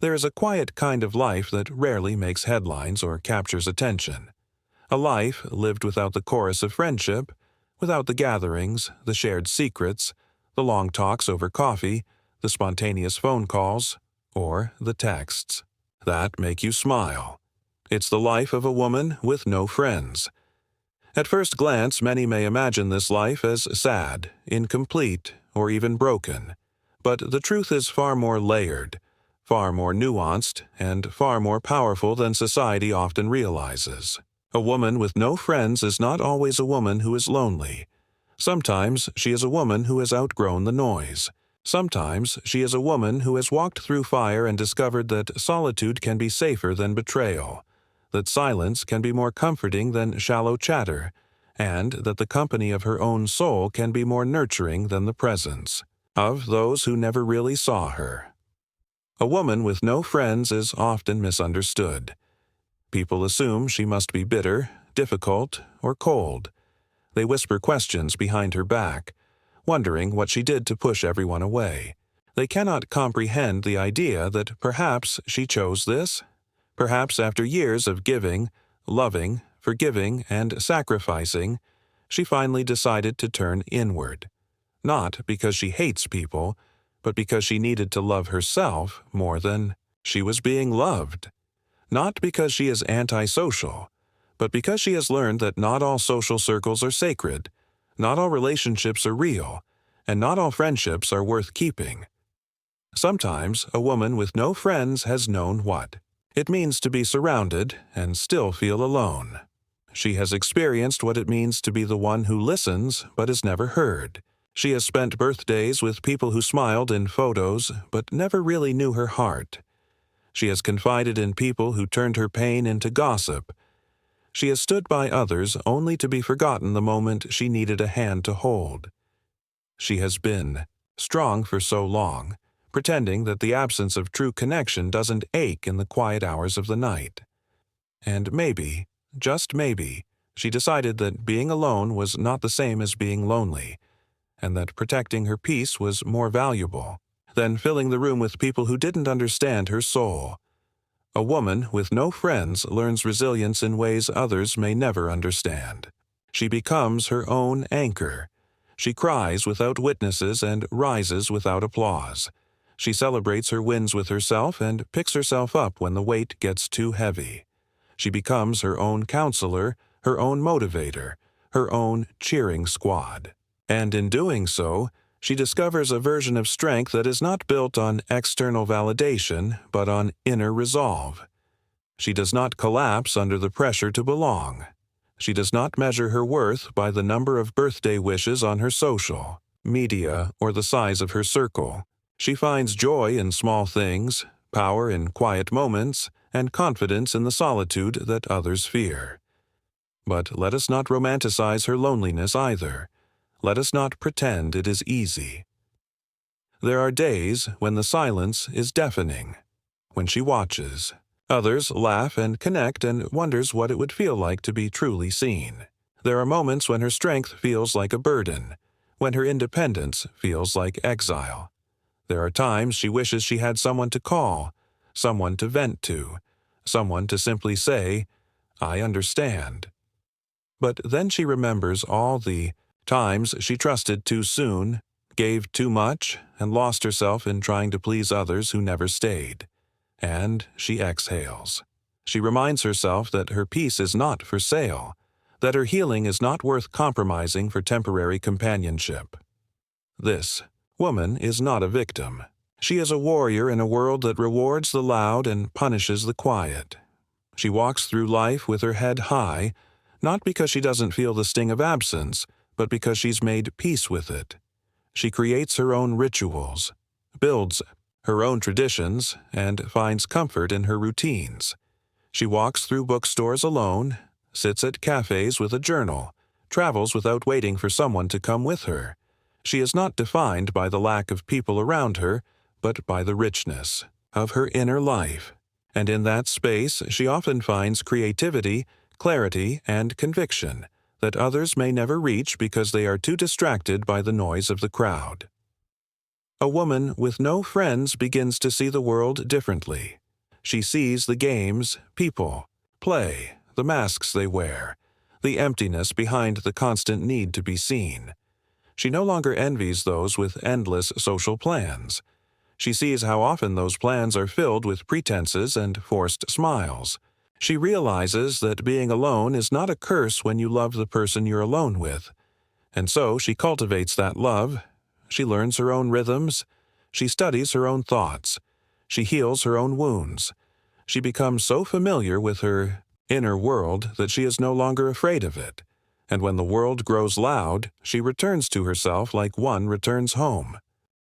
There is a quiet kind of life that rarely makes headlines or captures attention. A life lived without the chorus of friendship, without the gatherings, the shared secrets, the long talks over coffee, the spontaneous phone calls, or the texts that make you smile. It's the life of a woman with no friends. At first glance, many may imagine this life as sad, incomplete, or even broken. But the truth is far more layered, far more nuanced, and far more powerful than society often realizes. A woman with no friends is not always a woman who is lonely. Sometimes she is a woman who has outgrown the noise. Sometimes she is a woman who has walked through fire and discovered that solitude can be safer than betrayal, that silence can be more comforting than shallow chatter, and that the company of her own soul can be more nurturing than the presence of those who never really saw her. A woman with no friends is often misunderstood. People assume she must be bitter, difficult, or cold. They whisper questions behind her back, wondering what she did to push everyone away. They cannot comprehend the idea that perhaps she chose this. Perhaps after years of giving, loving, forgiving, and sacrificing, she finally decided to turn inward. Not because she hates people, but because she needed to love herself more than she was being loved. Not because she is antisocial, but because she has learned that not all social circles are sacred, not all relationships are real, and not all friendships are worth keeping. Sometimes a woman with no friends has known what it means to be surrounded and still feel alone. She has experienced what it means to be the one who listens but is never heard. She has spent birthdays with people who smiled in photos but never really knew her heart. She has confided in people who turned her pain into gossip. She has stood by others only to be forgotten the moment she needed a hand to hold. She has been strong for so long, pretending that the absence of true connection doesn't ache in the quiet hours of the night. And maybe, just maybe, she decided that being alone was not the same as being lonely, and that protecting her peace was more valuable than filling the room with people who didn't understand her soul. A woman with no friends learns resilience in ways others may never understand. She becomes her own anchor. She cries without witnesses and rises without applause. She celebrates her wins with herself and picks herself up when the weight gets too heavy. She becomes her own counselor, her own motivator, her own cheering squad. And in doing so, she discovers a version of strength that is not built on external validation, but on inner resolve. She does not collapse under the pressure to belong. She does not measure her worth by the number of birthday wishes on her social media or the size of her circle. She finds joy in small things, power in quiet moments, and confidence in the solitude that others fear. But let us not romanticize her loneliness either. Let us not pretend it is easy. There are days when the silence is deafening, when she watches. Others laugh and connect and wonders what it would feel like to be truly seen. There are moments when her strength feels like a burden, when her independence feels like exile. There are times she wishes she had someone to call, someone to vent to, someone to simply say, "I understand." But then she remembers all the times she trusted too soon, gave too much, and lost herself in trying to please others who never stayed. And she exhales. She reminds herself that her peace is not for sale, that her healing is not worth compromising for temporary companionship. This woman is not a victim. She is a warrior in a world that rewards the loud and punishes the quiet. She walks through life with her head high, not because she doesn't feel the sting of absence, but because she's made peace with it. She creates her own rituals, builds her own traditions, and finds comfort in her routines. She walks through bookstores alone, sits at cafes with a journal, travels without waiting for someone to come with her. She is not defined by the lack of people around her, but by the richness of her inner life. And in that space, she often finds creativity, clarity, and conviction that others may never reach because they are too distracted by the noise of the crowd. A woman with no friends begins to see the world differently. She sees the games, people, play, the masks they wear, the emptiness behind the constant need to be seen. She no longer envies those with endless social plans. She sees how often those plans are filled with pretenses and forced smiles. She realizes that being alone is not a curse when you love the person you're alone with. And so she cultivates that love. She learns her own rhythms. She studies her own thoughts. She heals her own wounds. She becomes so familiar with her inner world that she is no longer afraid of it. And when the world grows loud, she returns to herself like one returns home.